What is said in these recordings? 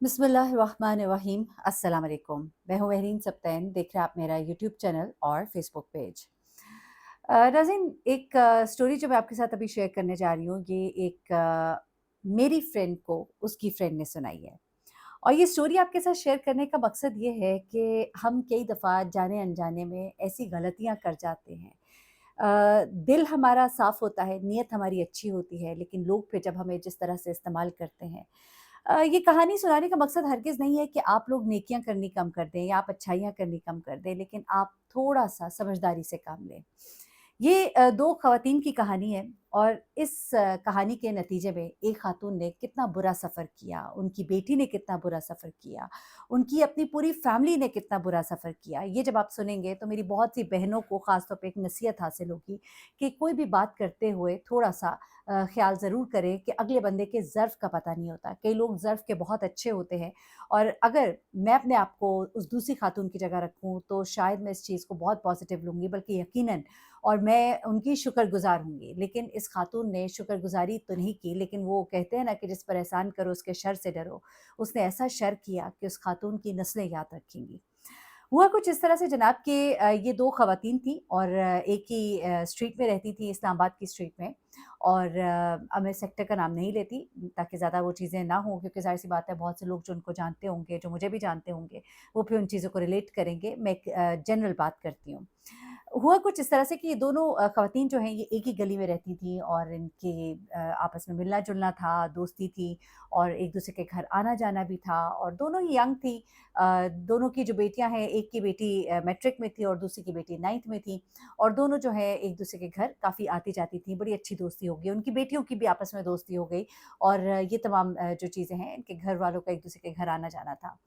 बिस्मिल्लाहिर्रहमानिर्रहीम। अस्सलाम वालेकुम। मैं हूँ महरीन सब्तैन, देख रहे हैं आप मेरा यूट्यूब चैनल और फेसबुक पेज। नाज़रीन, एक स्टोरी जो मैं आपके साथ अभी शेयर करने जा रही हूँ, ये एक मेरी फ्रेंड को उसकी फ्रेंड ने सुनाई है। और ये स्टोरी आपके साथ शेयर करने का मकसद ये है कि हम कई दफ़ा जाने-अनजाने में ऐसी गलतियाँ कर जाते हैं। दिल हमारा साफ़ होता है, नीयत हमारी अच्छी होती है, लेकिन लोग फिर जब हमें जिस तरह से इस्तेमाल करते हैं। ये कहानी सुनाने का मकसद हरगिज़ नहीं है कि आप लोग नेकियां करनी कम कर दें या आप अच्छाइयाँ करनी कम कर दें, लेकिन आप थोड़ा-सा समझदारी से काम लें। ये 2 ख़वातीन की कहानी है और इस कहानी के नतीजे में एक ख़ातून ने कितना बुरा सफ़र किया, उनकी बेटी ने कितना बुरा सफ़र किया, उनकी अपनी पूरी फ़ैमिली ने कितना बुरा सफ़र किया। ये जब आप सुनेंगे तो मेरी बहुत सी बहनों को ख़ास तौर पे एक नसीहत हासिल होगी कि कोई भी बात करते हुए थोड़ा-सा ख़्याल ज़रूर करें कि अगले बंदे के ज़र्फ़ का पता नहीं होता। कई लोग ज़र्फ़ के बहुत अच्छे होते हैं और अगर मैं अपने आप को उस दूसरी ख़ातून की जगह रखूँ, तो शायद मैं इस चीज़ को बहुत पॉज़िटिव लूँगी, बल्कि यकीनन और मैं उनकी शुक्रगुज़ार होंगी। लेकिन इस ख़ातून ने शुक्रगुज़ारी तो नहीं की, लेकिन वो कहते हैं ना कि जिस पर एहसान करो उसके शर से डरो। उसने ऐसा शर किया कि उस ख़ातून की नस्लें याद रखेंगी। हुआ कुछ इस तरह से जनाब कि ये 2 ख़वातीन थीं और एक ही स्ट्रीट में रहती थीं, इस्लामाबाद की स्ट्रीट में। और अब मैं सेक्टर का नाम नहीं लेती ताकि ज़्यादा वो चीज़ें ना हों, क्योंकि ज़ाहिर-सी बात है बहुत से लोग जो उनको जानते होंगे, जो मुझे भी जानते होंगे, वो फिर उन चीज़ों को रिलेट करेंगे। मैं एक जनरल बात करती हूँ। हुआ कुछ इस तरह से कि ये दोनों ख़वातीन जो हैं ये एक ही गली में रहती थीं और इनके आपस में मिलना-जुलना था, दोस्ती थी और एक-दूसरे के घर आना-जाना भी था और दोनों ही यंग थी। दोनों की जो बेटियाँ हैं, एक की बेटी मैट्रिक में थी और दूसरी की बेटी 9th में थी और दोनों जो है एक-दूसरे के घर काफ़ी आती-जाती थीं, बड़ी अच्छी दोस्ती हो गई। उनकी बेटियों की भी आपस में दोस्ती हो गई और ये तमाम जो चीज़ें हैं, इनके घर वालों का एक-दूसरे के घर आना-जाना था।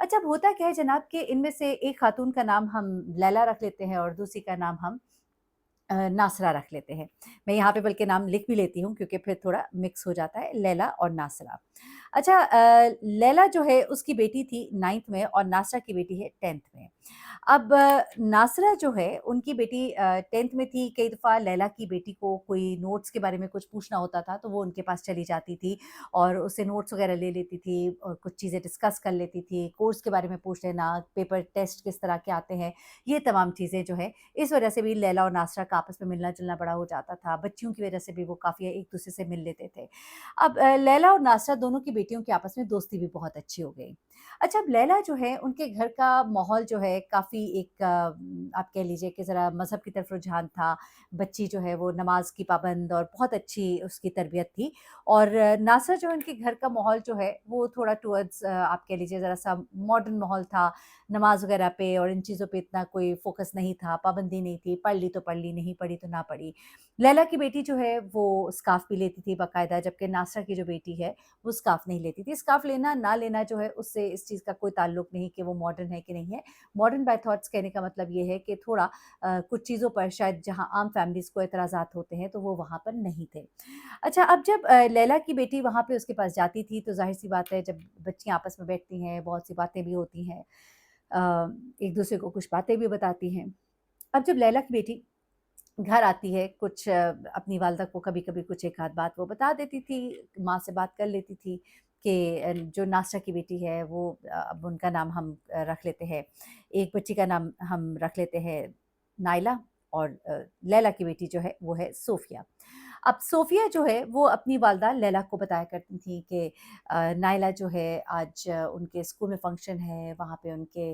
अच्छा, अब होता क्या है जनाब कि इनमें से एक खातून का नाम हम लैला रख लेते हैं और दूसरी का नाम हम नासरा रख लेते हैं। मैं यहाँ पे बल्कि नाम लिख भी लेती हूँ क्योंकि फिर थोड़ा मिक्स हो जाता है, लैला और नासरा। अच्छा, लैला जो है उसकी बेटी थी 9th में और नासरा की बेटी है 10th में। अब नासरा जो है उनकी बेटी 10th में थी, कई दफ़ा लैला की बेटी को कोई नोट्स के बारे में कुछ पूछना होता था तो वो उनके पास चली जाती थी और उससे नोट्स वग़ैरह ले लेती थी और कुछ चीज़ें डिस्कस कर लेती थी, कोर्स के बारे में पूछ लेना, पेपर टेस्ट किस तरह के आते हैं, ये तमाम चीज़ें जो है इस वजह से भी लैला और नासरा का आपस में मिलना-जुलना बड़ा हो जाता था। बच्चियों की वजह से भी वो काफ़ी एक-दूसरे से मिल लेते थे। अब लैला और नासरा दोनों की बेटियों की आपस में दोस्ती भी बहुत अच्छी हो गई। अच्छा, अब लैला जो है उनके घर का माहौल जो है काफ़ी एक आप कह लीजिए कि ज़रा मज़हब की तरफ रुझान था। बच्ची जो है वो नमाज़ की पाबंद और बहुत अच्छी उसकी तरबियत थी और नासरा जो है उनके घर का माहौल जो है वो थोड़ा टुवर्ड्स आप कह लीजिए ज़रा-सा मॉडर्न माहौल था। नमाज़ वगैरह पे और इन चीज़ों पे इतना कोई फ़ोकस नहीं था, पाबंदी नहीं थी, पढ़ ली तो पढ़ ली, नहीं पढ़ी तो ना पढ़ी। लैला की बेटी जो है वो स्कार्फ़ भी लेती थी बाकायदा, जबकि नासरा की जो बेटी है वो स्कार्फ़ नहीं लेती थी। स्कार्फ़ लेना, ना लेना जो है उससे इस चीज़ का कोई ताल्लुक नहीं कि वो मॉडर्न है कि नहीं है। मॉडर्न बाय थॉट्स कहने का मतलब ये है कि थोड़ा कुछ चीज़ों पर शायद जहाँ आम फ़ैमिलीज़ को एतराज़ात होते हैं, तो वो वहाँ पर नहीं थे। अच्छा, अब जब लैला की बेटी वहाँ पे उसके पास जाती थी, तो ज़ाहिर-सी बात है जब बच्चियाँ आपस में बैठती हैं, बहुत सी बातें भी होती हैं। अ, एक-दूसरे को कुछ बातें भी बताती हैं। अब जब लैला की बेटी घर आती है, कुछ अपनी वालदा को कभी-कभी कुछ एक आध बात वो बता देती थी, माँ से बात कर लेती थी कि जो नासरा की बेटी है वो अब उनका नाम हम रख लेते हैं, एक बच्ची का नाम हम रख लेते हैं नायला और लैला की बेटी जो है वो है सोफ़िया। अब सोफ़िया जो है वो अपनी वालदा लैला को बताया करती थी कि नायला जो है आज उनके स्कूल में फ़ंक्शन है, वहाँ पे उनके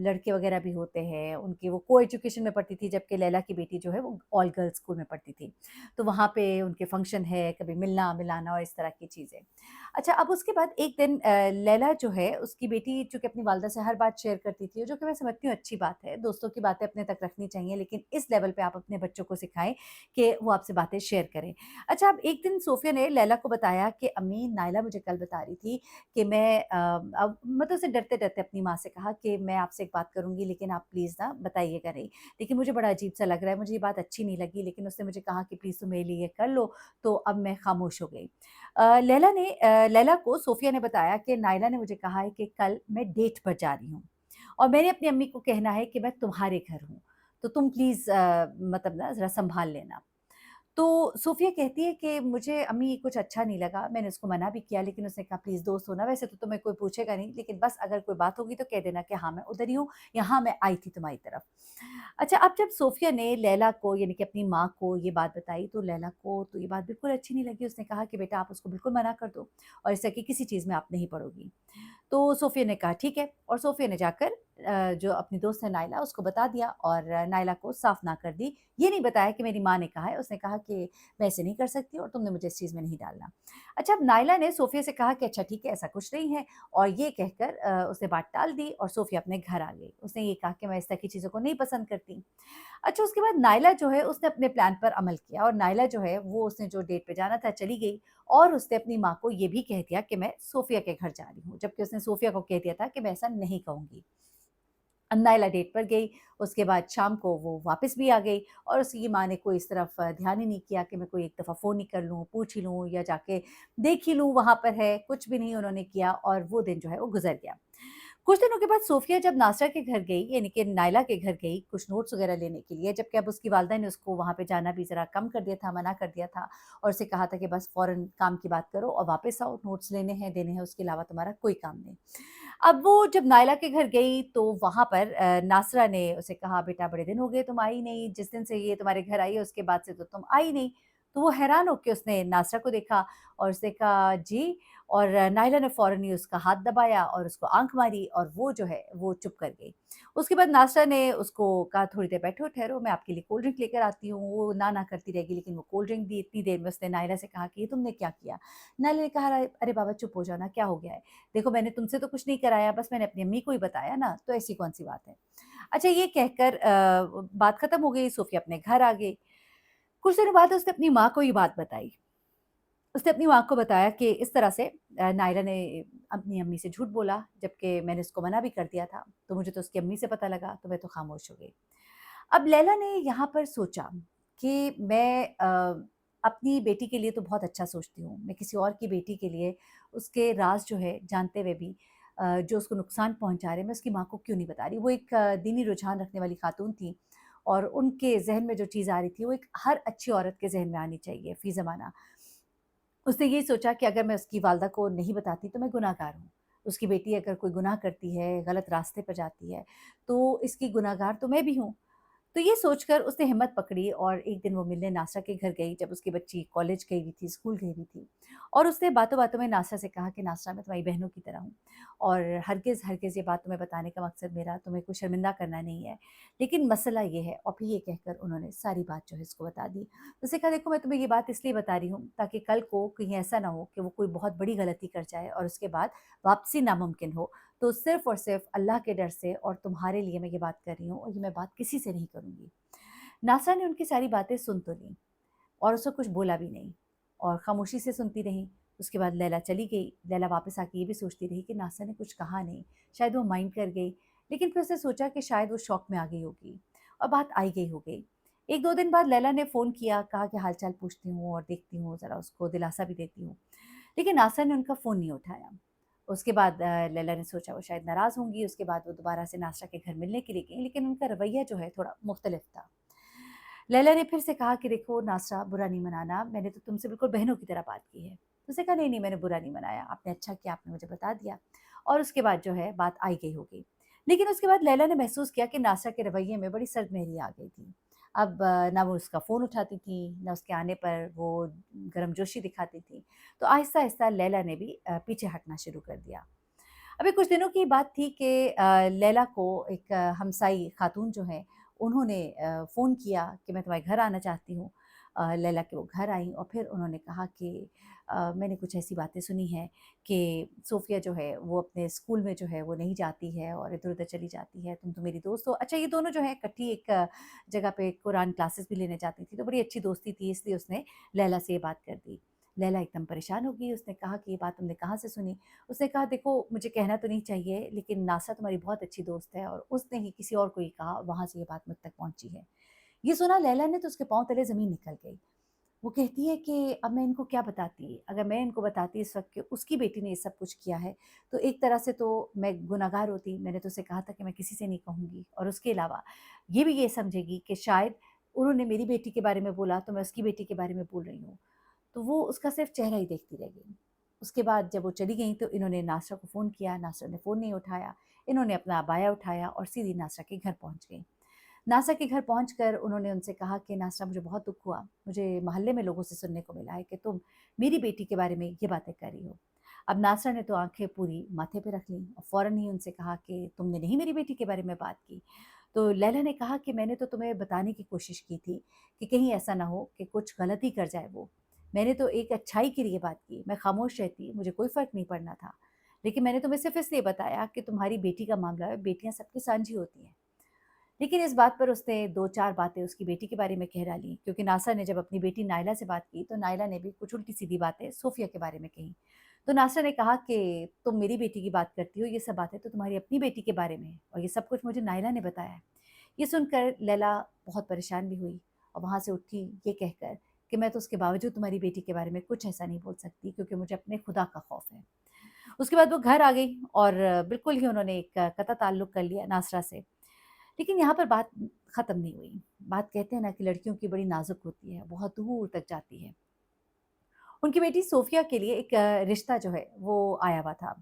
लड़के वग़ैरह भी होते हैं, उनकी वो को-एजुकेशन में पढ़ती थी, जबकि लैला की बेटी जो है वो ऑल गर्ल्स स्कूल में पढ़ती थी। तो वहाँ पे उनके फ़ंक्शन है, कभी मिलना-मिलाना और इस तरह की चीज़ें। अच्छा, अब उसके बाद एक दिन लैला जो है उसकी बेटी चूँकि अपनी वालदा से हर बात शेयर करती थी, जो कि मैं समझती हूँ अच्छी बात है, दोस्तों की बातें अपने तक रखनी चाहिए, लेकिन इस लेवल पे आप अपने बच्चों को सिखाएँ कि वो आपसे बातें शेयर करें। अच्छा, अब एक दिन सोफ़िया ने लैला को बताया कि अम्मी, नायला मुझे कल बता रही थी कि मैं अब मतलब उसने डरते-डरते अपनी माँ से कहा कि मैं आपसे एक बात करूँगी, लेकिन आप प्लीज़ ना बताइएगा नहीं। देखिए, मुझे बड़ा अजीब-सा लग रहा है, मुझे ये बात अच्छी नहीं लगी, लेकिन उसने मुझे कहा कि प्लीज़ तुम मेरे लिए ये कर लो, तो अब मैं खामोश हो गई। लैला को सोफ़िया ने बताया कि नायला ने मुझे कहा है कि कल मैं डेट पर जा रही हूँ और मैंने अपनी अम्मी को कहना है कि मैं तुम्हारे घर हूँ, तो तुम प्लीज़ मतलब ना ज़रा सँभाल लेना। تو सोफ़िया कहती है कि मुझे अम्मी ये कुछ अच्छा नहीं लगा, मैंने उसको मना भी किया लेकिन उसने कहा प्लीज़ दोस्त हो ना, वैसे तो तुम्हें कोई पूछेगा नहीं, लेकिन बस अगर कोई बात होगी तो कह देना कि हाँ, मैं उधर ही हूँ, यहाँ मैं आई थी तुम्हारी तरफ। अच्छा, अब जब सोफ़िया ने लैला को यानी कि अपनी माँ को ये बात बताई तो लैला को तो ये बात बिल्कुल अच्छी नहीं लगी, उसने कहा कि बेटा आप उसको बिल्कुल मना कर दो और इस तरह की किसी चीज़ में आप नहीं पड़ोगी। तो सोफ़िया ने कहा ठीक है और सोफ़िया ने जाकर जो अपनी दोस्त है नायला उसको बता दिया और नायला को साफ़ ना कर दी। ये नहीं बताया कि मेरी माँ ने कहा है, उसने कहा कि मैं ऐसे नहीं कर सकती और तुमने मुझे इस चीज़ में नहीं डालना। अच्छा अब नायला ने सोफ़िया से कहा कि अच्छा ठीक है ऐसा कुछ नहीं है और ये कहकर उसने बात टाल दी और सोफ़िया अपने घर आ गई। उसने ये कहा कि मैं इस तरह की चीज़ों को नहीं पसंद करती। अच्छा उसके बाद नायला जो है उसने अपने प्लान पर अमल किया और नायला जो है वो उसने जो डेट पे जाना था चली गई और उसने अपनी माँ को ये भी कह दिया कि मैं सोफ़िया के घर जा रही हूँ, जबकि उसने सोफ़िया को कह दिया था कि मैं ऐसा नहीं कहूँगी। नायला डेट पर गई, उसके बाद शाम को वो वापस भी आ गई और उसकी माँ ने कोई इस तरफ ध्यान ही नहीं किया कि मैं कोई एक दफ़ा फ़ोन ही कर लूँ, पूछ ही लूँ या जाके देख ही लूँ वहाँ पर है, कुछ भी नहीं उन्होंने किया और वो दिन जो है वो गुज़र गया। कुछ दिनों के बाद सोफ़िया जब नासरा के घर गई, यानी कि नायला के घर गई कुछ नोट्स वग़ैरह लेने के लिए, जबकि अब उसकी वालिदा ने उसको वहाँ पे जाना भी ज़रा कम कर दिया था, मना कर दिया था और उसे कहा था कि बस फ़ौरन काम की बात करो और वापस आओ, नोट्स लेने हैं, देने हैं, उसके अलावा तुम्हारा कोई काम नहीं। अब वो जब नायला के घर गई तो वहाँ पर नासरा ने उसे कहा बेटा बड़े दिन हो गए तुम आई नहीं, जिस दिन से ये तुम्हारे घर आई है उसके बाद से तो तुम आई नहीं। तो वो हैरान होके उसने नासरा को देखा और उसने कहा जी और नायला ने फ़ौरन ही उसका हाथ दबाया और उसको आँख मारी और वो जो है वो चुप कर गई। उसके बाद नासरा ने उसको कहा थोड़ी देर बैठो ठहरो मैं आपके लिए कोल्ड ड्रिंक लेकर आती हूँ। वो ना करती रहेगी लेकिन वो कोल्ड ड्रिंक दी। इतनी देर में उसने नायला से कहा कि ये तुमने क्या किया? नायला ने कहा अरे अरे बाबा चुप हो जाओ ना क्या हो गया है? देखो मैंने तुमसे तो कुछ नहीं कराया, बस मैंने अपनी अम्मी को ही बताया ना, तो ऐसी कौन-सी बात है। अच्छा ये कहकर बात खत्म हो गई, सोफ़िया अपने घर आ गई। कुछ दिनों बाद उसने अपनी माँ को ये बात बताई। उसने अपनी माँ को बताया कि इस तरह से नायरा ने अपनी अम्मी से झूठ बोला, जबकि मैंने उसको मना भी कर दिया था, तो मुझे तो उसकी अम्मी से पता लगा, तो मैं तो खामोश हो गई। अब लैला ने यहाँ पर सोचा कि मैं अपनी बेटी के लिए तो बहुत अच्छा सोचती हूँ, मैं किसी और की बेटी के लिए उसके राज़ जो है जानते हुए भी जो उसको नुकसान पहुँचा रहे हैं, मैं उसकी माँ को क्यों नहीं बता रही। वो एक दीनी रुझान रखने वाली खातून थी और उनके ज़हन में जो चीज़ आ रही थी, वो एक हर अच्छी औरत के ज़हन में आनी चाहिए फ़ी ज़माना। उसने ये सोचा कि अगर मैं उसकी वालिदा को नहीं बताती तो मैं गुनहगार हूँ। उसकी बेटी अगर कोई गुनाह करती है, गलत रास्ते पर जाती है, तो इसकी गुनहगार तो मैं भी हूँ। तो ये सोचकर उसने हिम्मत पकड़ी और एक दिन वो मिलने नासा के घर गई जब उसकी बच्ची कॉलेज गई हुई थी, स्कूल गई हुई थी और उसने बातों-बातों में नासा से कहा कि नासा मैं तुम्हारी बहनों की तरह हूँ और हरगिज़ ये बात तुम्हें बताने का मकसद मेरा तुम्हें कोई शर्मिंदा करना नहीं है। लेकिन मसला ये है और फिर ये कहकर उन्होंने सारी बात जो है उसको बता दी। उसने कहा देखो मैं तुम्हें ये बात इसलिए बता रही हूँ ताकि कल को कहीं ऐसा ना हो कि वो कोई बहुत बड़ी गलती कर जाए और उसके बाद वापसी नामुमकिन हो। तो सिर्फ़ और सिर्फ़ अल्लाह के डर से और तुम्हारे लिए मैं ये बात कर रही हूँ और ये मैं बात किसी से नहीं करूँगी। नासा ने उनकी सारी बातें सुन तो लीं और उससे कुछ बोला भी नहीं और खामोशी से सुनती रही। उसके बाद लैला चली गई। लैला वापस आके ये भी सोचती रही कि नासा ने कुछ कहा नहीं, शायद वो माइंड कर गई। लेकिन फिर उसने सोचा कि शायद वो शॉक में आ गई होगी और बात आई गई हो गई। 1-2 दिन बाद लैला ने फ़ोन किया, कहा कि हाल-चाल पूछती हूँ और देखती हूँ, ज़रा उसको दिलासा भी देती हूँ। लेकिन नासा ने उनका फ़ोन नहीं उठाया। उसके बाद लैला ने सोचा वो शायद नाराज़ होंगी, उसके बाद वो दोबारा से नासरा के घर मिलने के लिए गईं, लेकिन उनका रवैया जो है थोड़ा मुख्तलिफ था। लैला ने फिर से कहा कि देखो नासरा बुरा नहीं मनाना, मैंने तो तुमसे बिल्कुल बहनों की तरह बात की है। तो उसने कहा नहीं मैंने बुरा नहीं मनाया, आपने अच्छा किया आपने मुझे बता दिया और उसके बाद जो है बात आई गई हो गई। लेकिन उसके बाद लैला ने महसूस किया कि नासरा के रवैये में बड़ी सर्दमेहरी आ गई थी। अब ना वो उसका फ़ोन उठाती थी, ना उसके आने पर वो गर्मजोशी दिखाती थी। तो आहिस्ता-आहिस्ता लैला ने भी पीछे हटना शुरू कर दिया। अभी कुछ दिनों की बात थी कि लैला को एक हमसाई खातून जो हैं, उन्होंने फ़ोन किया कि मैं तुम्हारे घर आना चाहती हूँ। लैला के वो घर आईं और फिर उन्होंने कहा कि मैंने कुछ ऐसी बातें सुनी हैं कि सोफ़िया जो है, वो अपने स्कूल में जो है, वो नहीं जाती है और इधर-उधर चली जाती है। तुम तो मेरी दोस्त हो। अच्छा ये दोनों जो हैं इकट्ठी एक जगह पे कुरान क्लासेस भी लेने जाती थी, तो बड़ी अच्छी दोस्ती थी इसलिए उसने लैला से ये बात कर दी। लैला एकदम परेशान हो गई, उसने कहा कि ये बात तुमने कहाँ से सुनी? उसने कहा देखो मुझे कहना तो नहीं चाहिए लेकिन नासा तुम्हारी बहुत अच्छी दोस्त है और उसने ही किसी और को ही कहा वहाँ से ये बात मुझ तक पहुँची है। ये सुना लैला ने तो उसके पाँव तले ज़मीन निकल गई। वो कहती है कि अब मैं इनको क्या बताती? अगर मैं इनको बताती इस वक़्त कि उसकी बेटी ने ये सब कुछ किया है, तो एक तरह से तो मैं गुनहगार होती। मैंने तो उसे कहा था कि मैं किसी से नहीं कहूँगी और उसके अलावा ये भी ये समझेगी कि शायद उन्होंने मेरी बेटी के बारे में बोला तो मैं उसकी बेटी के बारे में बोल रही हूँ। तो वो उसका सिर्फ चेहरा ही देखती रह गई। उसके बाद जब वो चली गई तो इन्होंने नासरा को फ़ोन किया, नासरा ने फ़ोन नहीं उठाया। इन्होंने अपना अबाया उठाया और सीधी नासरा के घर पहुँच गई। नासा के घर पहुंचकर उन्होंने उनसे कहा कि नासा, मुझे बहुत दुख हुआ, मुझे मोहल्ले में लोगों से सुनने को मिला है कि तुम मेरी बेटी के बारे में ये बातें कर रही हो। अब नासरा ने तो आंखें पूरी माथे पे रख लीं और फ़ौरन ही उनसे कहा कि तुमने नहीं मेरी बेटी के बारे में बात की। तो लैला ने कहा कि मैंने तो तुम्हें बताने की कोशिश की थी कि कहीं ऐसा ना हो कि कुछ गलती कर जाए वो। मैंने तो एक अच्छाई के लिए बात की, मैं खामोश रहती, मुझे कोई फ़र्क नहीं पड़ना था। लेकिन मैंने तुम्हें सिर्फ़ इसलिए बताया कि तुम्हारी बेटी का मामला है, बेटियाँ सबकी साँझी होती हैं। लेकिन इस बात पर उसने 2-4 बातें उसकी बेटी के बारे में कह डाली, क्योंकि नासा ने जब अपनी बेटी नायला से बात की, तो नायला ने भी कुछ उल्टी-सीधी बातें सोफ़िया के बारे में कहीं। तो नासा ने कहा कि तुम मेरी बेटी की बात करती हो, ये सब बातें तो तुम्हारी अपनी बेटी के बारे में है और ये सब कुछ मुझे नायला ने बताया है। ये सुनकर लैला बहुत परेशान भी हुई और वहाँ से उठी ये कहकर कि मैं तो उसके बावजूद तुम्हारी बेटी के बारे में कुछ ऐसा नहीं बोल सकती, क्योंकि मुझे अपने खुदा का खौफ है। उसके बाद वो घर आ गई और बिल्कुल ही उन्होंने एक कता ताल्लुक़ कर लिया नासरा से। लेकिन यहाँ पर बात ख़त्म नहीं हुई। बात कहते हैं ना कि लड़कियों की बड़ी नाज़ुक होती है, बहुत दूर तक जाती है। उनकी बेटी सोफ़िया के लिए एक रिश्ता जो है वो आया हुआ था।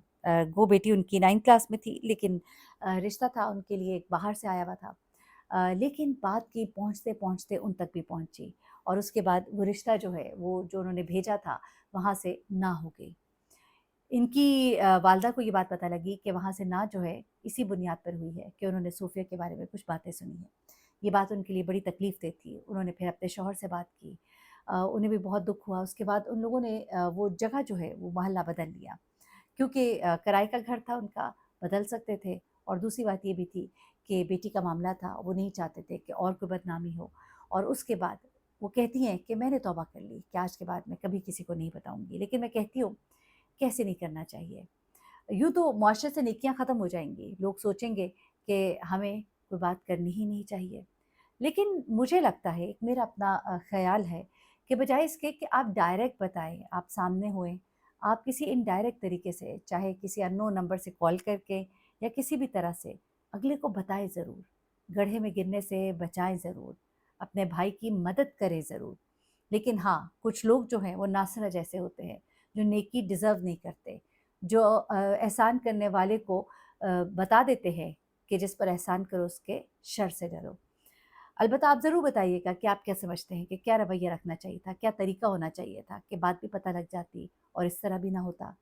वो बेटी उनकी 9th क्लास में थी, लेकिन रिश्ता था उनके लिए एक बाहर से आया हुआ था। लेकिन बात की पहुँचते-पहुँचते उन तक भी पहुँची और उसके बाद वो रिश्ता जो है, वो जो उन्होंने भेजा था, वहाँ से ना हो गई। इनकी वालिदा को ये बात पता लगी कि वहाँ से ना जो है इसी बुनियाद पर हुई है कि उन्होंने सूफिया के बारे में कुछ बातें सुनी हैं। ये बात उनके लिए बड़ी तकलीफ़ देह थी। उन्होंने फिर अपने शौहर से बात की। उन्हें भी बहुत दुःख हुआ। उसके बाद उन लोगों ने वो जगह जो है वो मोहल्ला बदल लिया, क्योंकि किराए का घर था उनका, बदल सकते थे और दूसरी बात ये भी थी कि बेटी का मामला था, वो नहीं चाहते थे कि और कोई बदनामी हो। और उसके बाद वो कहती हैं कि मैंने तौबा कर ली कि आज के बाद मैं कभी किसी को नहीं बताऊँगी। लेकिन मैं कहती हूँ, कैसे नहीं करना चाहिए? यूँ तो मुआशरे से नेकियाँ ख़त्म हो जाएँगी, लोग सोचेंगे कि हमें कोई बात करनी ही नहीं चाहिए। लेकिन मुझे लगता है, एक मेरा अपना ख़्याल है कि बजाय इसके कि आप डायरेक्ट बताएँ, आप सामने होएँ, आप किसी इनडायरेक्ट तरीके से, चाहे किसी अननोन नंबर से कॉल करके या किसी भी तरह से, अगले को बताएँ ज़रूर। गड्ढे में गिरने से बचाएँ ज़रूर, अपने भाई की मदद करें ज़रूर। लेकिन हाँ, कुछ लोग जो हैं वो नासरा जैसे होते हैं, जो नेकी डिज़र्व नहीं करते, जो एहसान करने वाले को बता देते हैं कि जिस पर एहसान करो उसके शर से डरो। अलबत्ता आप ज़रूर बताइएगा कि आप क्या समझते हैं कि क्या रवैया रखना चाहिए था, क्या तरीका होना चाहिए था कि बात भी पता लग जाती और इस तरह भी ना होता?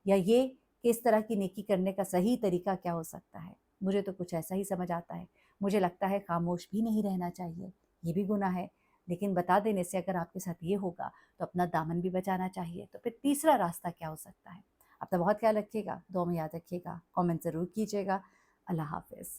या ये कि इस तरह की नेकी करने का सही तरीका क्या हो सकता है? मुझे तो कुछ ऐसा ही समझ आता है। मुझे लगता है खामोश भी नहीं रहना चाहिए, ये भी गुनाह है। लेकिन बता देने से अगर आपके साथ ये होगा तो अपना दामन भी बचाना चाहिए। तो फिर तीसरा रास्ता क्या हो सकता है? अपना बहुत ख्याल रखिएगा, दुआ में याद रखिएगा, कमेंट ज़रूर कीजिएगा। अल्लाह हाफ़िज़।